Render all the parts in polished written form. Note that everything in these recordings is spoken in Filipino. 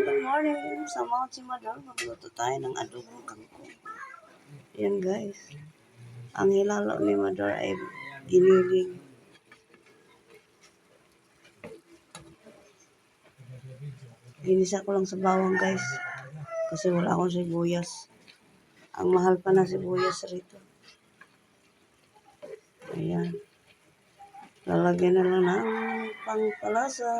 good morning. Sama ko si Madam. Magluto tayo ng adobong kangkong. Yan guys. Ang hilalo ni Madam ay giniling. Ginisa ko lang sa bawang guys. Kasi wala akong sibuyas. Ang mahal pa na sibuyas rito. Ayan. Lalagyan na lang ng pangpalasa.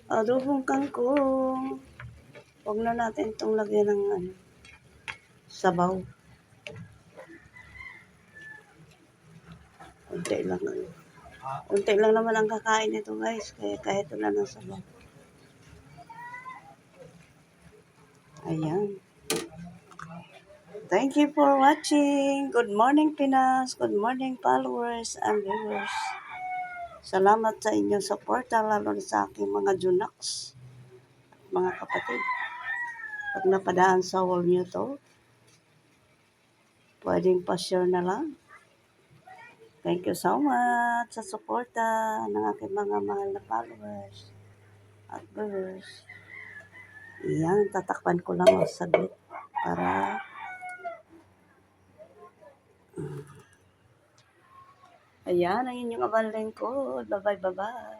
Adobong kangkong. Huwag na natin itong lagyan ng sabaw. Unti lang. Unti lang naman ang kakain nito guys. Kaya kahit wala ng sabaw. Ayan. Thank you for watching. Good morning, Pinas. Good morning, followers and viewers. Salamat sa inyong suporta, lalo na sa aking mga junaks at mga kapatid. Pag napadaan sa wall nyo to, pwedeng pa-share na lang. Thank you so much sa suporta ng aking mga mahal na followers at viewers. Iyan, tatakpan ko lang saglit para ayan, ang inyong abang lingkod. Bye-bye, bye-bye.